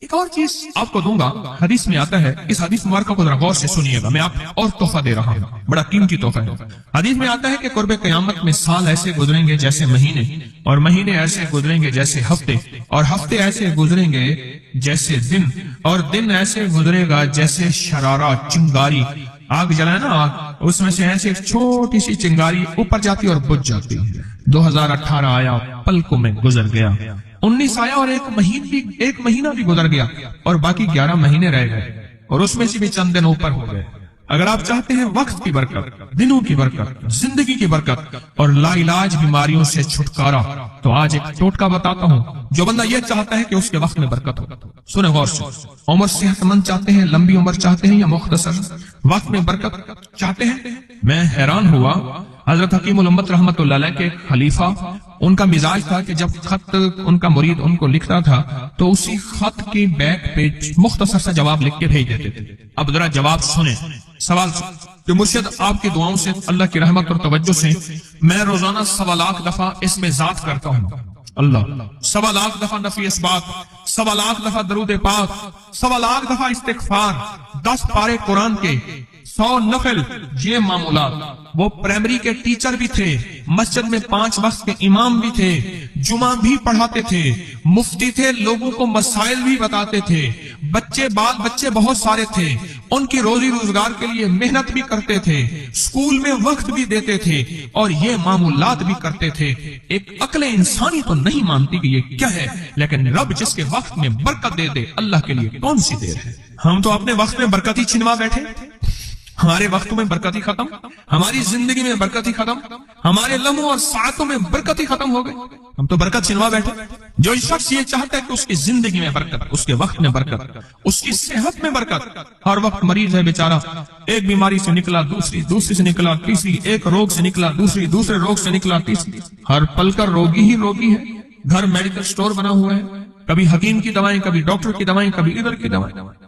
एक और चीज आपको दूंगा, हदीस में आता है, इस हदीस मुबारका को जरा गौर से सुनिएगा, मैं आप और तोहफा दे रहा हूँ, बड़ा कीमती तोहफा है। हदीस में आता है कि कुर्बे क़यामत में साल ऐसे गुजरेंगे जैसे महीने, और महीने ऐसे गुजरेंगे जैसे हफ्ते, और हफ्ते ऐसे गुजरेंगे जैसे दिन, और दिन ऐसे गुजरेगा जैसे शरारा, चिंगारी। आग जलाए ना आग, उसमें से ऐसे एक छोटी सी चिंगारी ऊपर जाती और बुझ जाती है। 2018 आया, पलकों में गुजर गया। 19 आया और एक महीना भी गुजर गया, और बाकी 11 महीने रह गए, और उसमें से भी चंद दिन ऊपर हो गए। अगर आप चाहते हैं वक्त की बरकत, दिनों की बरकत, जिंदगी की बरकत और लाइलाज बीमारियों से छुटकारा, तो आज एक टोटका बताता हूँ। जो बंदा ये चाहता है कि उसके वक्त में बरकत हो, सुने गौर से। उम्र सेहतमंद चाहते हैं, लंबी उम्र चाहते हैं, या मुख्तसर वक्त में बरकत चाहते हैं? मैं हैरान हुआ, हजरत हकीमुल उम्मत रहमतुल्लाह अलैह के खलीफा, उनका मिजाज था कि जब खत उनका मुरीद उनको लिखता था तो उसी खत की बैक पे मुख्तसर सा जवाब लिख के भेज देते थे। अब जरा जवाब सुने, सवाल कि मुर्शिद आपकी दुआओं से, अल्लाह की रहमत और तवज्जो से मैं रोजाना 1.25 लाख दफा इसमें जात करता हूँ। अल्लाह 1.25 लाख दफा नफी इसबात, 1.25 लाख दफा दरूद पाक, 1.25 लाख दफा इस्तिगफार, 10 पारे कुरान के, 100 नफल। ये मामूलात। वो प्राइमरी के टीचर भी थे, मस्जिद में 5 वक्त के इमाम भी थे, जुमा भी पढ़ाते थे, मुफ्ती थे, लोगों को मसाइल भी बताते थे, बाल बच्चे बहुत सारे थे, उनकी रोजी रोजगार के लिए मेहनत भी करते थे, स्कूल में वक्त भी देते थे, और ये मामूलात भी करते थे। एक अक्ल इंसानी तो नहीं मानती कि ये क्या है, लेकिन रब जिसके वक्त में बरकत दे दे, अल्लाह के लिए कौन सी देर है। हम तो अपने वक्त में बरकत ही छिनवा बैठे, हमारे वक्तों में बरकत ही खत्म, हमारी जिंदगी में बरकत ही खत्म, हमारे लम्हों और सातों में बरकत ही खत्म हो गई। हम तो बरकत छिनवा बैठे। जो शख्स ये चाहता है कि उसकी जिंदगी में बरकत, उसके वक्त में बरकत, उसकी सेहत में बरकत, हर वक्त मरीज है बेचारा, एक बीमारी से निकला दूसरी, दूसरी से निकला तीसरी, एक रोग से निकला दूसरी, दूसरे रोग से निकला तीसरी, हर पल का रोगी ही रोगी है। घर मेडिकल स्टोर बना हुआ है, कभी हकीम की दवाएं, कभी डॉक्टर की दवाएं, कभी इधर की दवाएं।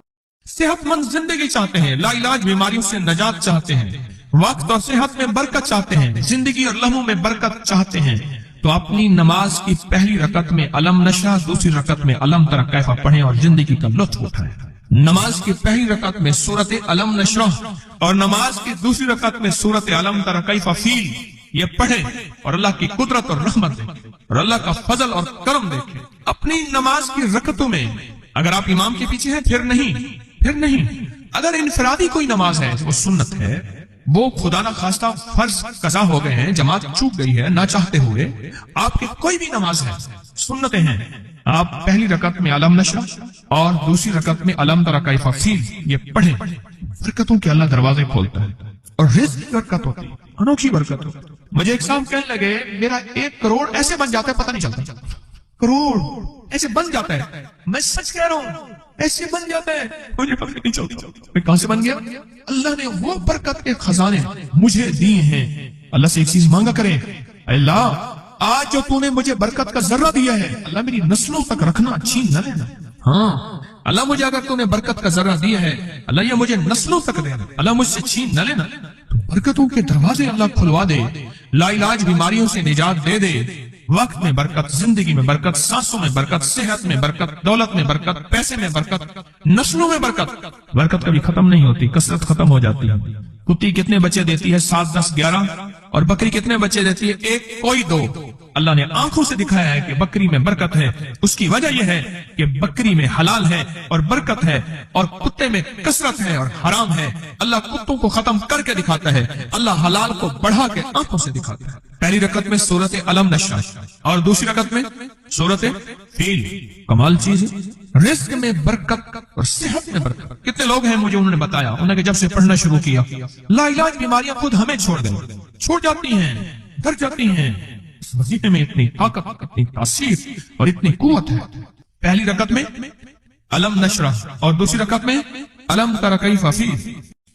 सेहतमंद जिंदगी चाहते हैं, लाइलाज बीमारियों से नजात चाहते हैं, वक्त और सेहत में बरकत चाहते हैं, जिंदगी और लम्हों में बरकत चाहते हैं, तो अपनी नमाज की पहली रकत में अलम नशरा, दूसरी रकत में अलम तरा कैफा पढ़ें और जिंदगी का लुत्फ उठाएं। नमाज की पहली रकत में सूरत अलम नशरा और नमाज की दूसरी रकत में सूरत अलम तरा कैफा फील, ये पढ़ें और अल्लाह की कुदरत और रहमत देखें और अल्लाह का फजल और करम देखें। अपनी नमाज की रकतों में अगर आप इमाम के पीछे हैं फिर नहीं, अगर इनफरादी कोई नमाज है, वो सुन्नत है, वो खुदा ना खास्ता फर्ज कज़ा हो गए हैं, जमात चूक गई है ना चाहते हुए, आपकी कोई भी नमाज है, सुन्नतें हैं, आप पहली रकत में अलम नशरा और दूसरी रकत में अलम तरा कैफा फील, ये पढ़े। बरकतों के अल्लाह दरवाजे खोलता है और रिज़्क़ की बरकत होती है, अनोखी बरकत होती है। मुझे एक साहब कहने लगे, मेरा 1 करोड़ ऐसे बन जाता है, पता नहीं चलता, करोड़ ऐसे बन जाता है। मैं सच कह रहा हूं, ऐसे बन जाता है, मुझे पता नहीं चलता। मैं कहां से बन गया? अल्लाह ने वो बरकत के खजाने मुझे दिए हैं। अल्लाह से एक चीज मांगा करें, अल्लाह आज जो तूने मुझे बरकत का जर्रा दिया है, अल्लाह मेरी नस्लों तक रखना, छीन न लेना। हाँ अल्लाह, मुझे अगर तूने बरकत का जर्रा दिया है, अल्लाह ये मुझे नस्लों तक देना, अल्लाह मुझसे छीन न लेना। तो बरकतों के दरवाजे अल्लाह खुलवा दे, लाइलाज बीमारियों से निजात दे दे, वक्त में बरकत, जिंदगी में बरकत, सांसों में बरकत, सेहत में बरकत, दौलत में बरकत, पैसे में बरकत, नस्लों में बरकत। बरकत कभी खत्म नहीं होती, कसरत खत्म हो जाती है। कुत्ती कितने बच्चे देती है? 7, 10, 11। और बकरी कितने बच्चे देती है? 1, कोई 2। अल्लाह ने आंखों से दिखाया है कि बकरी में बरकत है। उसकी वजह यह है कि बकरी में हलाल है और बरकत है, और कुत्ते में कसरत है और हराम है। अल्लाह कुत्तों को खत्म करके दिखाता है, अल्लाह हलाल को बढ़ा के आंखों से दिखाता है। पहली रकत में सूरत अलम नशरा और दूसरी रकत में सूरत फील। कमाल चीज है, रिस्क में बरकत और सेहत में बरकत। कितने लोग हैं, मुझे उन्होंने बताया, उन्होंने जब से पढ़ना शुरू किया, लाइलाज बीमारियां खुद हमें छोड़ जाती हैं, डर जाती हैं। इस वजीफे में इतनी ताकत, इतनी तासीर और इतनी कुव्वत है। पहली रकत में अलम नशरा और दूसरी रकत में अलम तरा कैफा फील।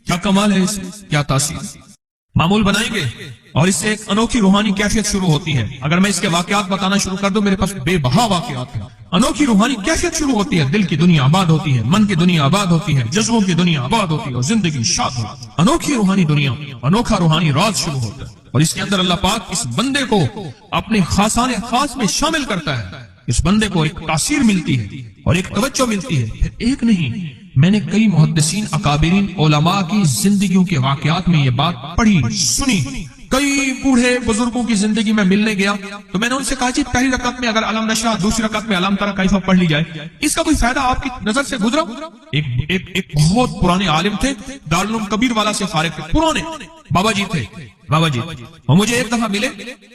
क्या कमाल है, क्या तासीर। मामूल बनाएंगे और इससे एक अनोखी रूहानी कैफियत शुरू होती है। अगर मैं इसके वाकयात बताना शुरू कर दूं, मेरे पास बेबहा वाकयात हैं। अनोखी रूहानी कैफियत शुरू होती है, दिल की दुनिया आबाद होती है, मन की दुनिया आबाद होती है, जज्बों की दुनिया आबाद होती है और जिंदगी शाद होती है। अनोखी रूहानी दुनिया, अनोखा रूहानी राज शुरू होता है और इसके अंदर अल्लाह पाक इस बंदे को अपने खासाने खास में शामिल करता है। इस बंदे को एक तासीर मिलती है और एक तवज्जो मिलती है। फिर एक नहीं, मैंने कई मुहद्दिसीन अकाबिरीन उलमा की जिंदगियों के वाकयात में ये बात पढ़ी सुनी। कई बूढ़े बुजुर्गों की जिंदगी में मिलने गया तो मैंने उनसे कहा जी पहली रकत में अगर अलम नशा, दूसरी रकत में अलम तरा कैफा पढ़ ली जाए, इसका कोई फायदा आपकी नजर से गुजरा? एक बहुत पुराने आलिम थे, दारुल उलूम कबीर वाला से फारिग थे, पुराने बाबा जी थे, बाबा जी। वो मुझे एक दफा मिले,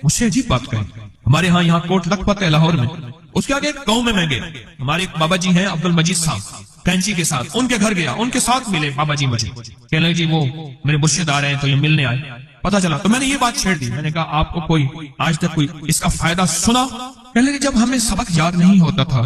मुझसे अजीब बात कही। हमारे यहाँ कोट लखपत है लाहौर में, उसके आगे एक गांव में मैं गया, हमारे एक बाबा जी हैं अब्दुल मजीद साहब कैंची के साथ, उनके घर गया, उनके साथ मिले बाबा जी। मुझे कहने लगे जी वो मेरे मुर्शिद आ रहे हैं तो ये मिलने आए। पता चला तो मैंने ये बात छेड़ दी, मैंने कहा आपको कोई आज तक कोई इसका फायदा सुना? कहने लगे जब हमें सबक याद नहीं होता था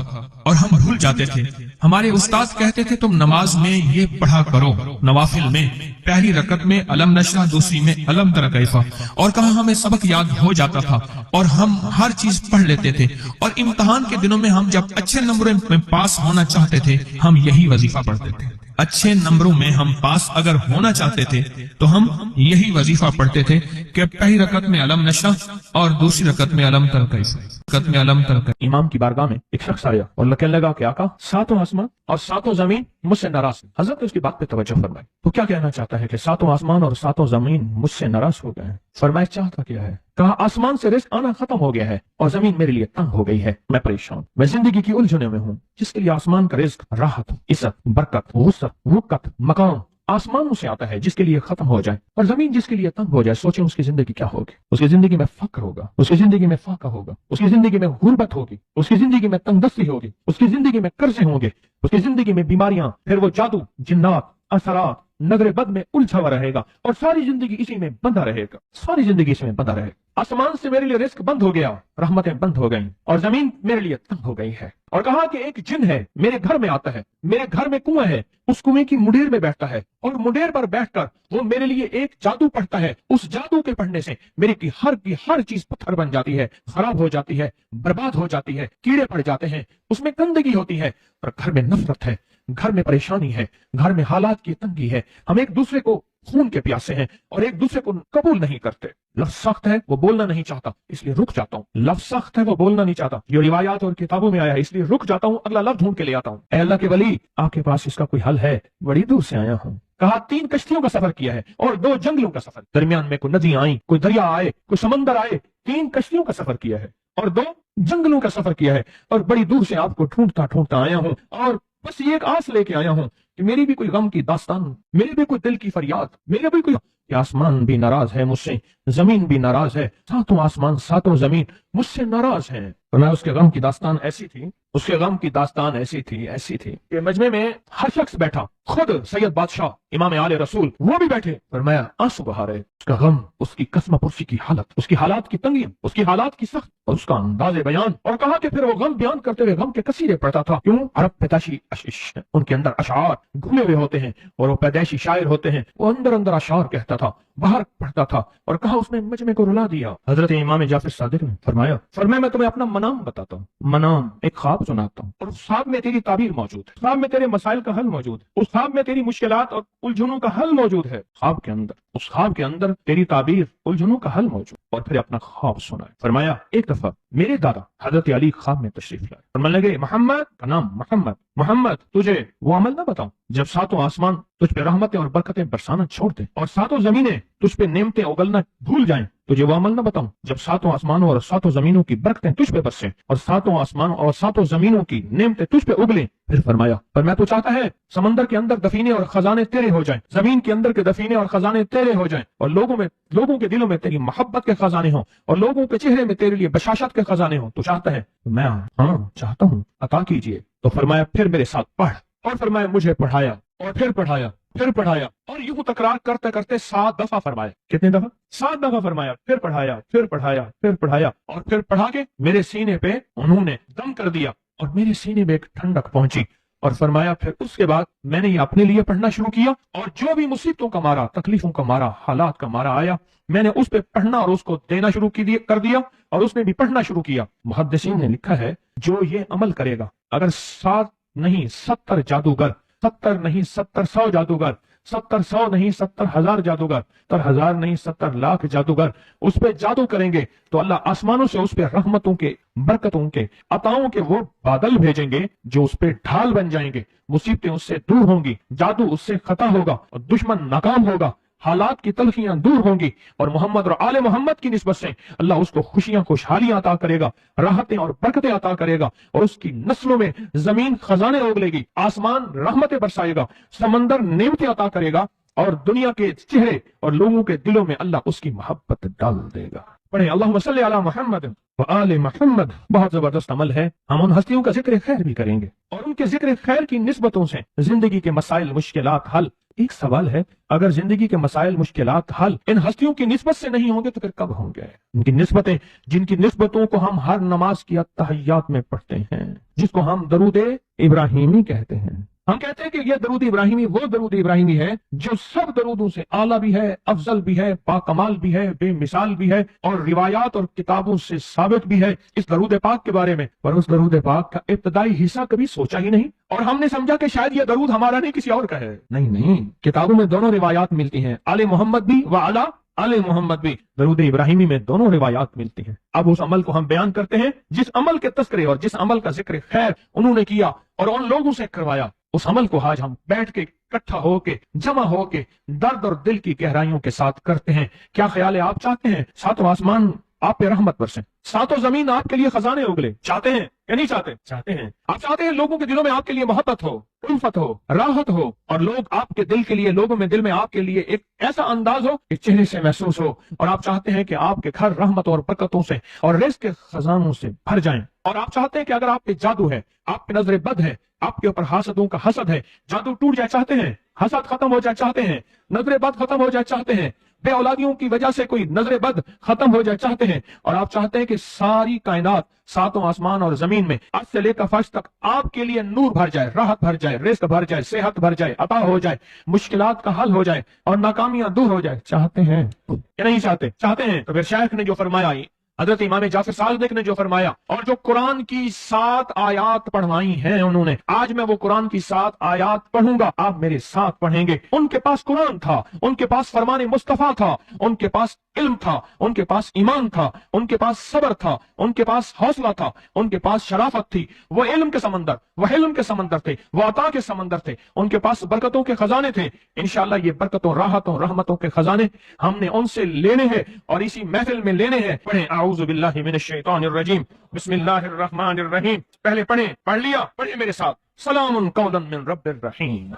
और हम भूल जाते थे, हमारे उस्ताद कहते थे तुम नमाज में ये पढ़ा करो, नवाफिल में पहली रकत में अलम नशरा, दूसरी में अलम तरा कैफा, और कहा हमें सबक याद हो जाता था और हम हर चीज पढ़ लेते थे। और इम्तिहान के दिनों में हम जब अच्छे नंबरों में पास होना चाहते थे हम यही वजीफा पढ़ते थे। अच्छे नंबरों में हम पास अगर होना चाहते थे तो हम यही वजीफा पढ़ते थे कि पहली रकत में अलम नशरा और दूसरी रकत में अलम तरा कैफा, रकत में अलम तरा कैफा। इमाम की बारगाह में एक शख्स आया और कहने लगा कि आका सातों आसमान और सातों जमीन मुझसे नाराज हैं। हजरत ने उसकी बात पे तवज्जो फरमाई, तो क्या कहना चाहता है कि सातों आसमान और सातों जमीन मुझसे नाराज हो गए हैं? फरमाया चाहता क्या है? कहा आसमान से रिज़्क़ आना खत्म हो गया है और जमीन मेरे लिए तंग हो गई है, मैं परेशान, मैं जिंदगी की उलझनों में हूँ। जिसके लिए आसमान का रिज़्क़ राहत, इज्जत, बरकत, वुसअत, वक़्त, मकाम आसमान से आता है, जिसके लिए खत्म हो जाए, और जमीन जिसके लिए तंग हो जाए, सोचें उसकी जिंदगी क्या होगी। उसकी जिंदगी में फक्र होगा, उसकी जिंदगी में फाका होगा, उसकी जिंदगी में गुर्बत होगी, उसकी जिंदगी में तंगदस्ती होगी, उसकी जिंदगी में कर्जे होंगे, उसकी जिंदगी में बीमारियां, फिर वो जादू, जिन्नात, असरात, नगरे बद में उलझा हुआ रहेगा और सारी जिंदगी इसी में बंधा रहेगा, सारी जिंदगी इसी में बंधा रहेगा। आसमान से मेरे लिए रिस्क बंद हो गया, रहमतें बंद हो गई और जमीन मेरे लिए तंग हो गई है। और कहा कि एक जिन है मेरे घर में आता है, मेरे घर में कुआं है, उस कुएं की मुंडेर में बैठता है और मुंडेर पर बैठकर वो मेरे लिए एक जादू पढ़ता है। उस जादू के पढ़ने से मेरी की हर चीज पत्थर बन जाती है, खराब हो जाती है, बर्बाद हो जाती है, कीड़े पड़ जाते हैं, उसमें गंदगी होती है और घर में नफरत है, घर में परेशानी है, घर में हालात की तंगी है। हम एक दूसरे को खून के प्यासे हैं और एक दूसरे को कबूल नहीं करते। लफ्ज सख्त है वो बोलना नहीं चाहता, इसलिए रुक जाता हूँ। लफ्ज सख्त है वो बोलना नहीं चाहता, जो रिवायात और किताबों में आया है, इसलिए रुक जाता हूँ, अगला लफ्ज ढूंढ के ले आता हूँ। अल्लाह के वली आपके पास इसका कोई हल है? बड़ी दूर से आया हूँ। कहा 3 कश्तियों का सफर किया है और 2 जंगलों का सफर, दरमियान में कोई नदियां आई, कोई दरिया आए, कोई समंदर आए, 3 कश्तियों का सफर किया है और 2 जंगलों का सफर किया है और बड़ी दूर से आपको ढूंढता ढूंढता आया हूँ और बस ये एक आस लेके आया हूँ कि मेरी भी कोई गम की दास्तान, मेरी भी कोई दिल की फरियाद, मेरे भी कोई। आसमान भी नाराज है मुझसे, जमीन भी नाराज है, सातों आसमान सातों जमीन मुझसे नाराज हैं। तो मैं उसके गम की दास्तान ऐसी थी, उसके गम की दास्तान ऐसी थी कि मजमे में हर शख्स बैठा, खुद सैयद बादशाह इमाम आले रसूल वो भी बैठे, फरमाया आंसू बहा रहे। उसका गम, उसकी कसम पुरसी की हालत, उसकी हालात की तंगी, उसकी हालात की सख्त और उसका अंदाजे बयान। और कहा कि फिर वो गम बयान करते हुए गम के कसीरे पड़ता था। क्यों? अरब पैदाशी अशिश, उनके अंदर अशार घुले हुए होते हैं और वो पैदाइशी शायर होते हैं। वो अंदर अंदर अशार कहता था, बाहर पढ़ता था और कहा उसने मजमे को रुला दिया। हजरत इमाम जाफर सादिक ने फरमाया मैं तुम्हें अपना मनाम बताता हूँ, मनाम एक ख्वाब सुनाता हूँ और उस ख्वाब में तेरी ताबीर मौजूद है, ख्वाब में तेरे मसाइल का हल मौजूद है, उस ख्वाब में तेरी मुश्किलात और उलझनों का हल मौजूद है। ख्वाब के अंदर, उस ख्वाब के अंदर तेरी ताबीर, उलझनों का हल मौजूद। और फिर अपना ख्वाब सुनाया। फरमाया एक दफा मेरे दादा हजरत अली ख्वाब में तशरीफ लाए, फरमाने लगे मोहम्मद का नाम मोहम्मद, मोहम्मद तुझे वो अमल ना बताऊं जब सातों आसमान तुझ पे रहमतें और बरकतें बरसाना छोड़ दे और सातों जमीनें तुझ पे नेमतें उगलना भूल जाएं? तुझे वो अमल ना बताऊं जब सातों आसमानों और सातों जमीनों की बरकतें तुझ पे बरसें और सातों आसमानों और सातों जमीनों की नेमतें तुझ पे उगलें? फिर फरमाया तो चाहता है समंदर के अंदर दफीने और खजाने तेरे हो जाएं, जमीन के अंदर के दफीने और खजाने तेरे हो जाएं और लोगों के दिलों में तेरी मोहब्बत के खजाने हो और लोगों के चेहरे में तेरे लिए बशाशत के खजाने हो। तो चाहता है? मैं हाँ चाहता हूँ, अता कीजिए। तो फरमाया फिर मेरे साथ पढ़। और फरमाया मुझे पढ़ाया और फिर पढ़ाया, फिर पढ़ाया और यूं तकरार करते करते 7 दफा फरमाया। कितने दफा? 7 दफा फरमाया। फिर पढ़ाया, फिर पढ़ाया, फिर पढ़ाया और फिर पढ़ा के मेरे सीने पे उन्होंने दम कर दिया और मेरे सीने में एक ठंडक पहुंची। और फरमाया फिर उसके बाद मैंने ये अपने लिए पढ़ना शुरू किया और जो भी मुसीबतों का मारा, तकलीफों का मारा, हालात का मारा आया, मैंने उस पे पढ़ना और उसको देना शुरू कर दिया और उसने भी पढ़ना शुरू किया। मुहद्दिसीन ने लिखा है जो ये अमल करेगा, अगर 7 नहीं 70 जादूगर, 70 नहीं 70 जादूगर, 70 नहीं 70,000 जादूगर, 70,000 नहीं 70 लाख जादूगर उस पे जादू करेंगे तो अल्लाह आसमानों से उस पे रहमतों के बरकतों के, अताओं के वो बादल भेजेंगे जो उस पे ढाल बन जाएंगे। मुसीबतें उससे दूर होंगी, जादू उससे खत्म होगा और दुश्मन नाकाम होगा, हालात की तलखियां दूर होंगी और मोहम्मद और आले मोहम्मद की निस्बत से अल्लाह उसको खुशियां खुशहालियां अता करेगा, राहतें और बरकतें अता करेगा और उसकी नस्लों में जमीन खजाने रोक लेगी, आसमान रहमतें बरसाएगा, समंदर नेमतें अता करेगा और दुनिया के चेहरे और लोगों के दिलों में अल्लाह उसकी मोहब्बत डाल देगा। पढ़े अल्लाहुम्मा सल्ली अला मुहम्मद व आले मुहम्मद। बहुत जबरदस्त अमल है। हम उन हस्तियों का जिक्र खैर भी करेंगे और उनके जिक्र खैर की निस्बतों से जिंदगी के मसाइल मुश्किलात हल। एक सवाल है, अगर जिंदगी के मसाइल मुश्किलात हल इन हस्तियों की निस्बत से नहीं होंगे तो फिर कब होंगे? उनकी निस्बतें, जिनकी निस्बतों को हम हर नमाज की अत्तहियात में पढ़ते हैं, जिसको हम दरूद इब्राहिमी कहते हैं। हम कहते हैं कि यह दरूद इब्राहिमी वो दरूद इब्राहिमी है जो सब दरूदों से आला भी है, अफजल भी है, बाकमाल भी है, बेमिसाल भी है और रिवायात और किताबों से साबित भी है इस दरूद पाक के बारे में। पर उस दरूद पाक का इब्तदाई हिस्सा कभी सोचा ही नहीं और हमने समझा कि शायद यह दरूद हमारा नहीं, किसी और का है। नहीं, किताबों में दोनों रिवायात मिलती हैं, आले मोहम्मद भी व आला आले मोहम्मद भी। दरूद इब्राहिमी में दोनों रिवायात मिलती हैं। अब उस अमल को हम बयान करते हैं जिस अमल के तस्करे और जिस अमल का जिक्र खैर उन्होंने किया और उन लोगों से करवाया, उस अमल को आज हम बैठ के इकट्ठा होके जमा होके दर्द और दिल की गहराइयों के साथ करते हैं। क्या ख्याल है? आप चाहते हैं सातों आसमान आप पे रहमत बरसे, सातों जमीन आपके लिए खजाने उगले? चाहते हैं या नहीं चाहते? चाहते हैं। आप चाहते हैं लोगों के दिलों में आपके लिए मोहब्बत हो, उल्फत हो, राहत हो और लोग आपके दिल के लिए, लोगों में दिल में आपके लिए एक ऐसा अंदाज हो कि चेहरे से महसूस हो। और आप चाहते हैं कि आपके घर रहमत और बरकतों से और रिज़्क़ के खजानों से भर जाएं। और आप चाहते हैं कि अगर आप पे जादू है, आप पे नजर बद है, आपके ऊपर हासदों का हसद है, जादू टूट जाए चाहते हैं, हसद खत्म हो जाए चाहते हैं, नजर बद खत्म हो जाए चाहते हैं, बे औलादियों की वजह से कोई नजर बद खत्म हो जाए चाहते हैं और आप चाहते हैं कि सारी कायनात, सातों आसमान और जमीन में आज से लेकर फर्श तक आपके लिए नूर भर जाए, राहत भर जाए, रिज़्क़ भर जाए, सेहत भर जाए, अता हो जाए, मुश्किलात का हल हो जाए और नाकामियां दूर हो जाए। चाहते हैं या नहीं चाहते? चाहते हैं। तो फिर शायख ने जो फरमाया, हजरत इमाम जाफर सादिक ने जो फरमाया और जो कुरान की 7 आयात पढ़वाई हैं उन्होंने, आज मैं वो कुरान की 7 आयात पढ़ूंगा, आप मेरे साथ पढ़ेंगे। उनके पास कुरान था, उनके पास फरमान मुस्तफा था, उनके पास इल्म था, उनके पास ईमान था, उनके पास सब्र था, उनके पास हौसला था, उनके पास शराफत थी। वो इल्म के समंदर, वो हिल्म के समंदर थे, वो अता के समंदर थे, उनके पास बरकतों के खजाने थे। इंशाअल्लाह ये बरकतों, राहतों, रहमतों के खजाने हमने उनसे लेने हैं और इसी महफिल में लेने हैं। पढ़े आऊज़ु बिल्लाहि मिनश शैतानिर रजीम, बिस्मिल्लाहिर रहमानिर रहीम। पहले पढ़े, पढ़ लिया? पढ़े मेरे साथ, सलामुन कौलन मिन रब्बिर रहीम।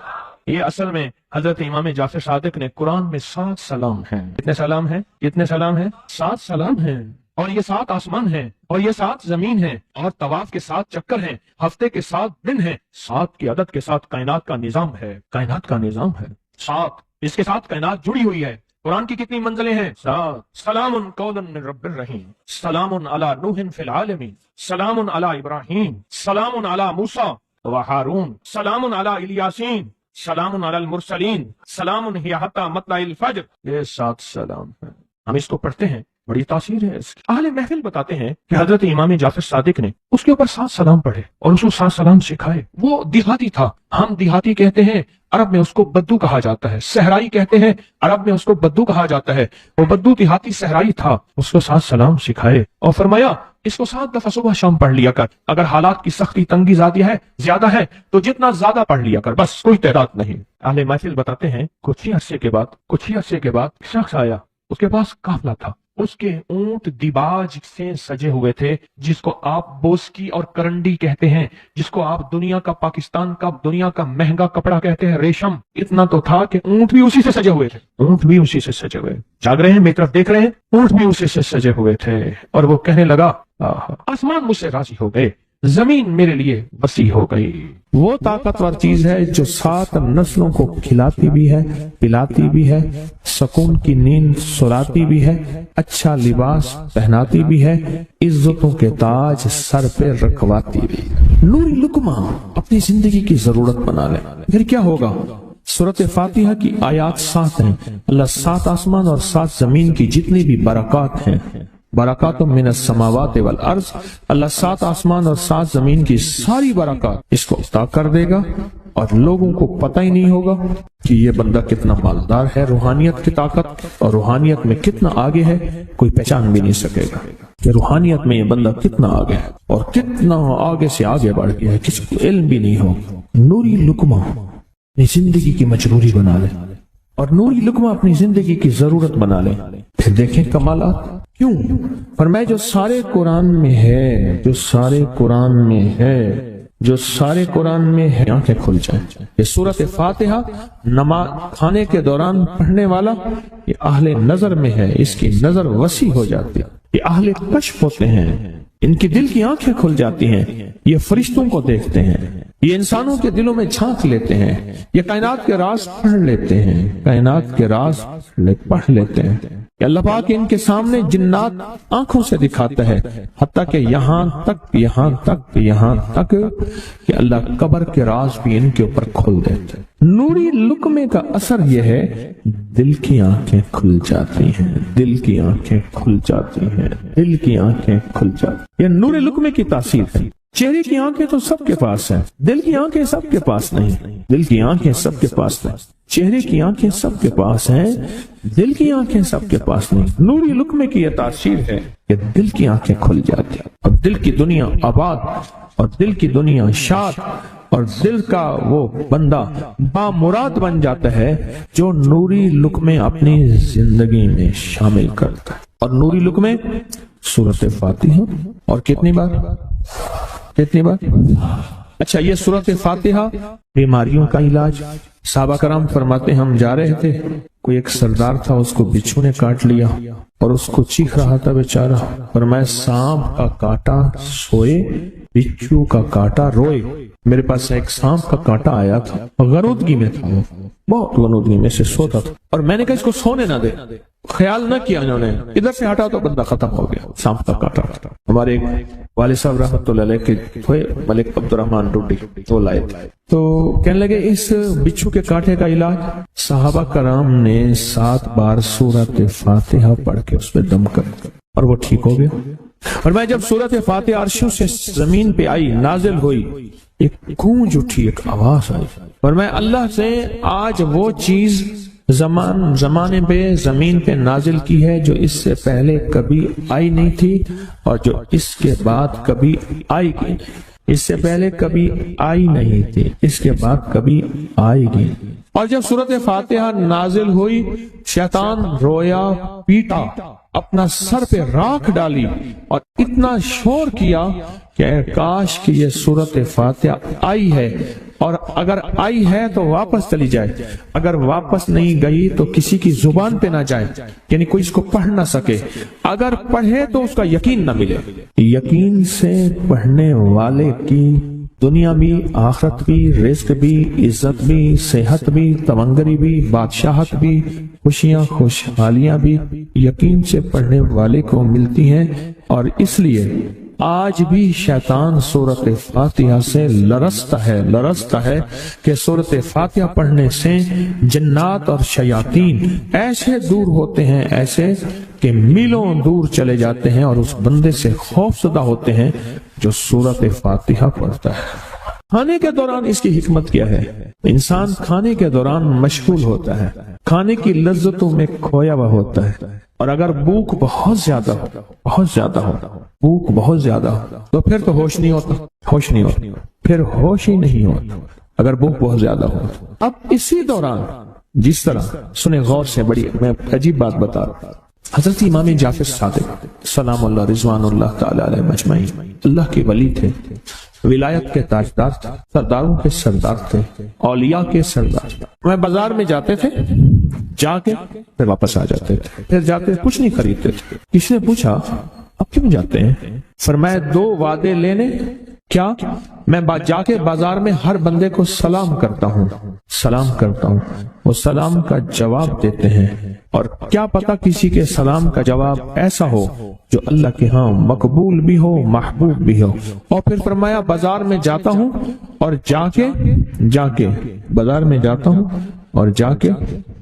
ये असल में हजरत इमाम जाफर सादिक ने कुरान में 7 सलाम हैं। कितने सलाम हैं? कितने सलाम हैं? 7 सलाम हैं। और ये 7 आसमान हैं और ये 7 जमीन हैं और तवाफ के 7 चक्कर हैं, हफ्ते के 7 दिन हैं, 7 की अदद के साथ कायनात का निजाम है, कायनात का निजाम है 7, इसके साथ कायनात जुड़ी हुई है। कुरान की कितनी मंजिलें हैं? 7। सलामुन कौलन मिन रब्बिर रहीम, सलामुन अला नूहिन फिल आलमीन, सलामुन अला इब्राहीम, सलामुन अला मूसा व हारून, सलामुन अला इलियासीन, सलामुन अलल मुरसलीन, सलामुन हिया हत्ता मतलाइल फज्र। ये 7 सलाम हैं। हम इसको पढ़ते हैं, बड़ी तासीर है इसकी। अहले महफिल बताते हैं कि हजरत इमाम जाफर सादिक ने उसके ऊपर 7 सलाम पढ़े और उसको 7 सलाम सिखाए। वो देहाती था, हम देहाती कहते हैं, अरब में उसको बद्दू कहा जाता है। सहराई कहते हैं, अरब में उसको बद्दू कहा जाता है। वो बद्दू देहाती सहराई था, उसको 7 सलाम सिखाए और फरमाया इसको 7 दफा सुबह शाम पढ़ लिया कर। अगर हालात की सख्ती तंगी ज्यादा है तो जितना ज्यादा पढ़ लिया कर, बस कोई तादाद नहीं। अहले महफिल बताते हैं कुछ ही अरसे के बाद शख्स आया, उसके पास काफला था, उसके ऊंट दिबाज से सजे हुए थे, जिसको आप बोस्की और करंडी कहते हैं, जिसको आप दुनिया का, पाकिस्तान का दुनिया का महंगा कपड़ा कहते हैं, रेशम। इतना तो था कि ऊंट भी उसी से सजे हुए थे, ऊंट भी उसी से सजे हुए। जाग रहे हैं, मेरी तरफ देख रहे हैं, ऊंट भी उसी से सजे हुए थे। और वो कहने लगा, आसमान मुझसे राजी हो गए, जमीन मेरे लिए वसी हो गई। वो ताकतवर चीज है जो 7 नस्लों को खिलाती भी है, पिलाती भी है, सुकून की नींद सुलाती भी है, अच्छा लिबास पहनाती भी है, इज्जतों के ताज सर पे रखवाती भी है। नूरी लुकमा अपनी जिंदगी की जरूरत बना ले, फिर क्या होगा? सूरत फातिहा की आयात 7 हैं। अल्लाह 7 आसमान और 7 जमीन की जितनी भी बरकत हैं, बरकातुम मिनस समावात वल अर्ज, अल्लाह 7 आसमान और 7 जमीन की सारी बरकत इसको अता कर देगा और लोगों को पता ही नहीं होगा कि ये बंदा कितना मालदार है। रूहानियत की ताकत और रूहानियत में कितना आगे है, कोई पहचान भी नहीं सकेगा। کہ روحانیت میں یہ بندہ کتنا آگے ہے اور کتنا آگے سے آگے بڑھ گیا ہے، کسی کو علم بھی نہیں ہو۔ نوری لقمہ اپنی زندگی کی مجبوری بنا لے اور نوری لقمہ اپنی زندگی کی ضرورت بنا لے، پھر دیکھیں کمالات۔ کیوں؟ فرمائے جو سارے قرآن میں ہے، جو سارے قرآن میں ہے، جو سارے قرآن میں ہے، آنکھیں کھل جائیں۔ یہ سورۃ فاتحہ نماز کھانے کے دوران پڑھنے والا یہ اہل نظر میں ہے، اس کی نظر وسیع ہو جاتی ہے، یہ اہل کشف ہوتے ہیں، ان کی دل کی آنکھیں کھل جاتی ہیں، یہ فرشتوں کو دیکھتے ہیں، یہ انسانوں کے دلوں میں جھانک لیتے ہیں، یہ کائنات کے راز پڑھ لیتے ہیں، کائنات کے راز پڑھ لیتے ہیں کہ اللہ پاک ان کے سامنے جنات آنکھوں سے دکھاتا ہے، حتیٰ کہ یہاں تک کہ اللہ قبر کے راز بھی ان کے اوپر کھول دیتے ہیں۔ نوری لقمے کا اثر یہ ہے دل کی آنکھیں کھل جاتی ہیں، دل کی آنکھیں کھل جاتی ہیں، دل کی آنکھیں کھل جاتی ہیں۔ یہ نور لقمے کی تاثیر ہے۔ چہرے کی آنکھیں تو سب کے پاس ہیں، دل کی آنکھیں سب کے پاس نہیں، دل کی آنکھیں سب کے پاس نہیں، چہرے کی آنکھیں سب کے پاس ہیں، دل کی آنکھیں سب کے پاس نہیں۔ نوری لقمے کی یہ تاثیر ہے کہ دل کی آنکھیں کھل جاتی ہیں اور دل کی دنیا آباد اور دل کی دنیا شاد اور دل کا وہ بندہ بامراد بن جاتا ہے جو نوری لقمے اپنی زندگی میں شامل کرتا ہے۔ اور نوری لقمے سورۃ فاتحہ، اور کتنی بار؟ اچھا، یہ سورۃ فاتحہ بیماریوں کا علاج۔ صحابہ کرام فرماتے ہم جا رہے تھے، کوئی ایک سردار تھا، اس کو بچھو نے کاٹ لیا اور اس کو چیخ رہا تھا بیچارہ، فرمایا سانپ کا کاٹا سوئے، بچھو کا کاٹا روئے۔ میرے پاس ایک سانپ کا کاٹا آیا تھا، غنودگی میں تھا، وہ بہت غنودگی میں سے سوتا تھا، اور میں نے کہا اس کو سونے نہ دے، خیال نہ کیا انہوں نے، ادھر سے ہٹا تو بندہ ختم ہو گیا، سانپ کا کاٹا۔ ہمارے ایک والد صاحب رحمۃ اللہ علیہ کے تھے ملک عبد الرحمن ڈوڈی، وہ لائے تو کہنے لگے اس بچھو کے کاٹے کا علاج صحابہ کرام نے 7 بار سورۃ فاتحہ پڑھ کے اس پہ دم کر اور وہ ٹھیک ہو گیا۔ اور میں جب سورۃ فاتحہ عرشوں سے زمین پہ آئی، نازل ہوئی، ایک گونج اٹھی، ایک آواز آئی، اور میں اللہ سے آج وہ چیز زمانے پہ زمین پہ نازل کی ہے جو اس سے پہلے کبھی آئی نہیں تھی اور جو اس کے بعد کبھی آئے گی، اس سے پہلے کبھی آئی نہیں تھی، اس کے بعد کبھی آئے گی۔ اور جب سورۃ فاتحہ نازل ہوئی، شیطان رویا، پیٹا، اپنا سر پہ راکھ ڈالی اور اتنا شور کیا کہ کاش کہ یہ سورۃ فاتحہ آئی ہے، اور اگر آئی ہے تو واپس چلی جائے، اگر واپس نہیں گئی تو کسی کی زبان پہ نہ جائے، یعنی کوئی اس کو پڑھ نہ سکے، اگر پڑھے تو اس کا یقین نہ ملے۔ یقین سے پڑھنے والے کی دنیا بھی، آخرت بھی، رزق بھی، عزت بھی، صحت بھی، تمنگری بھی، بادشاہت بھی، خوشیاں خوشحالیاں بھی یقین سے پڑھنے والے کو ملتی ہیں۔ اور اس لیے آج بھی شیطان سورۃ فاتحہ سے لرزتا ہے کہ سورۃ فاتحہ پڑھنے سے جنات اور شیاطین ایسے دور ہوتے ہیں، ایسے کہ میلوں دور چلے جاتے ہیں اور اس بندے سے خوف زدہ ہوتے ہیں جو سورۃ فاتحہ پڑھتا ہے۔ کھانے کے دوران اس کی حکمت کیا ہے؟ انسان کھانے کے دوران مشغول ہوتا ہے، کھانے کی لذتوں میں کھویا ہوا ہوتا ہے، اور اگر بھوک بہت زیادہ ہو بھوک بہت زیادہ ہو تو پھر تو ہوش نہیں ہوتا، پھر ہوش ہی نہیں ہوتا اگر بھوک بہت زیادہ ہو۔ اب اسی دوران جس طرح سنیں غور سے، بڑی میں عجیب بات بتا رہا ہوں، حضرت امام جعفر صادق سلام اللہ رضوان اللہ تعالی علیہ مجمعین اللہ کے ولی تھے، ولایت کے تاجدار تھے، سرداروں کے سردار تھے، اولیاء کے سردار تھے۔ میں بازار میں جاتے تھے، جا کے پھر واپس آ جاتے تھے، پھر جاتے کچھ نہیں خریدتے تھے۔ کسی نے پوچھا اب کیوں جاتے ہیں؟ فرمایا 2 وعدے لینے، کیا میں جا کے بازار میں ہر بندے کو سلام کرتا ہوں، وہ سلام کا جواب دیتے ہیں، اور کیا پتا کسی کے سلام کا جواب ایسا ہو جو اللہ کے ہاں مقبول بھی ہو، محبوب بھی ہو۔ اور پھر فرمایا بازار میں جاتا ہوں اور جا کے بازار میں جاتا ہوں اور جا کے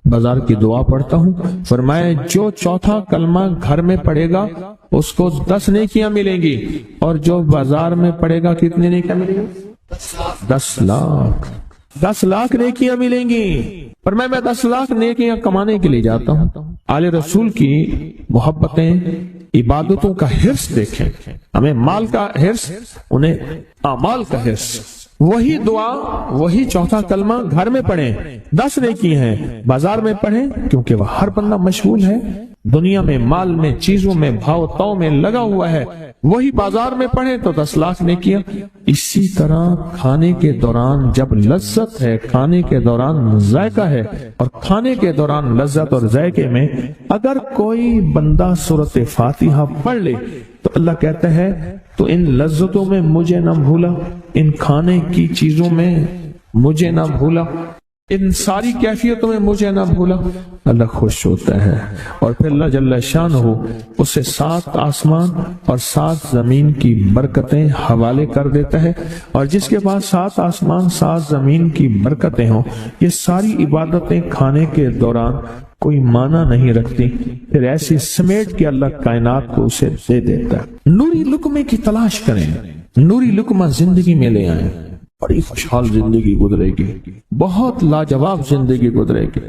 بازار کی دعا پڑھتا ہوں، فرمایا جو چوتھا کلمہ گھر میں پڑھے گا اس کو 10 نیکیاں ملیں گی، اور جو بازار میں پڑھے گا کتنے نیکیاں ملیں گی؟ 10 لاکھ نیکیاں ملیں گی۔ پر میں 10 لاکھ نیکیاں کمانے کے لیے جاتا ہوں، آل رسول کی محبتیں इबादतों का हिर्स देखें, हमें माल का हिर्स, उन्हें अमाल का हिर्स। वही दुआ, वही चौथा कलमा घर में पढ़ें, 10 नेकी हैं, बाजार में पढ़ें, क्योंकि वह हर बंदा मशगूल है, दुनिया में, माल में, चीजों में, भाव ताव में लगा हुआ है। वही बाजार में पढ़ें तो 10 लाख नेकियां। इसी तरह खाने के दौरान जब लज्जत है, खाने के दौरान जायका है, और खाने के दौरान लज्जत और जायके में अगर कोई बंदा सूरत फातिहा पढ़ ले तो अल्लाह कहता है तो इन लज्जतों में मुझे ना भूला, इन खाने की चीजों में मुझे ना भूला, इन सारी कैफियतों में मुझे ना भूला। अल्लाह खुश होता है और फिर अल्लाह जल्ल शानहू उसे 7 आसमान और 7 जमीन की बरकतें हवाले कर देता है। और जिसके पास 7 आसमान 7 जमीन की बरकतें हों, ये सारी इबादतें खाने के दौरान कोई माना नहीं रखती, फिर ऐसी समेट के अल्लाह कायनात को उसे दे देता है। नूरी लुकमे की तलाश करें, नूरी लुकमा जिंदगी में ले आए, बड़ी खुशहाल जिंदगी गुजरेगी, बहुत लाजवाब जिंदगी गुजरेगी।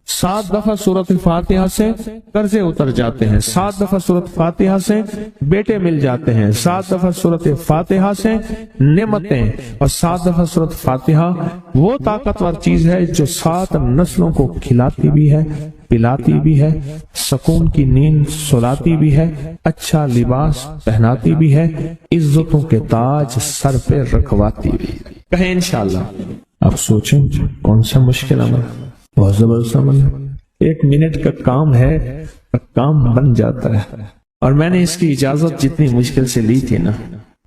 7 दफा सूरत फातिहा से कर्जे उतर जाते हैं, 7 दफा सूरत फातिहा से बेटे मिल जाते हैं, 7 दफा सूरत फातिहा से नेमतें, और 7 दफा सूरत फातिहा वो ताकतवर चीज है जो 7 नस्लों को खिलाती भी है, पिलाती भी है, सुकून की नींद सुलाती भी है, अच्छा लिबास पहनाती भी है, इज्जतों के ताज सर पे रखवाती भी है। कहें इंशाअल्लाह। आप सोचें कौन सा मुश्किल अमल, बहुत जबरदस्त अमल है। 1 मिनट का काम है, काम बन जाता है। और मैंने इसकी इजाजत जितनी मुश्किल से ली थी ना,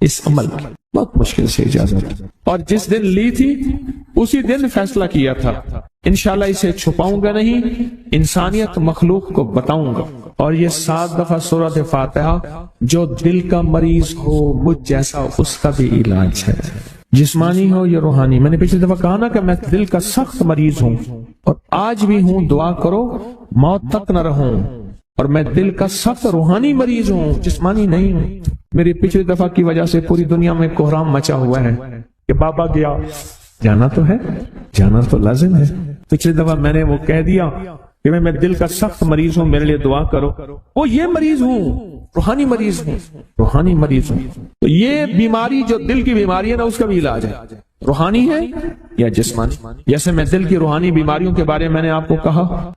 इस अमल की बहुत मुश्किल से इजाजत, और जिस दिन ली थी उसी दिन फैसला किया था इंशाल्लाह इसे छुपाऊंगा नहीं, इंसानियत मखलूक को बताऊंगा। और ये 7 दफा सूरत फातिहा, जो दिल का मरीज हो मुझ जैसा उसका भी इलाज है, जिस्मानी हो या रूहानी। मैंने पिछली दफा कहा ना कि मैं दिल का सख्त मरीज हूं और आज भी हूं, दुआ करो मौत तक न रहूं। और मैं दिल का सख्त रूहानी मरीज हूं, जिस्मानी नहीं हूं। मेरी पिछली दफा की वजह से पूरी दुनिया में कोहराम मचा हुआ है कि बाबा गया, जाना तो है, जाना तो लाजिम है। पिछली दफा मैंने वो कह दिया कि मैं दिल का सख्त मरीज हूं, मेरे लिए दुआ करो। वो ये मरीज हूं, रूहानी मरीज हूं, रूहानी मरीज हूं। तो ये बीमारी जो दिल की बीमारी है ना, उसका भी इलाज है, रूहानी है या जिस्मानी। जैसे मैं दिल की रूहानी बीमारियों के बारे में मैंने आपको कहा,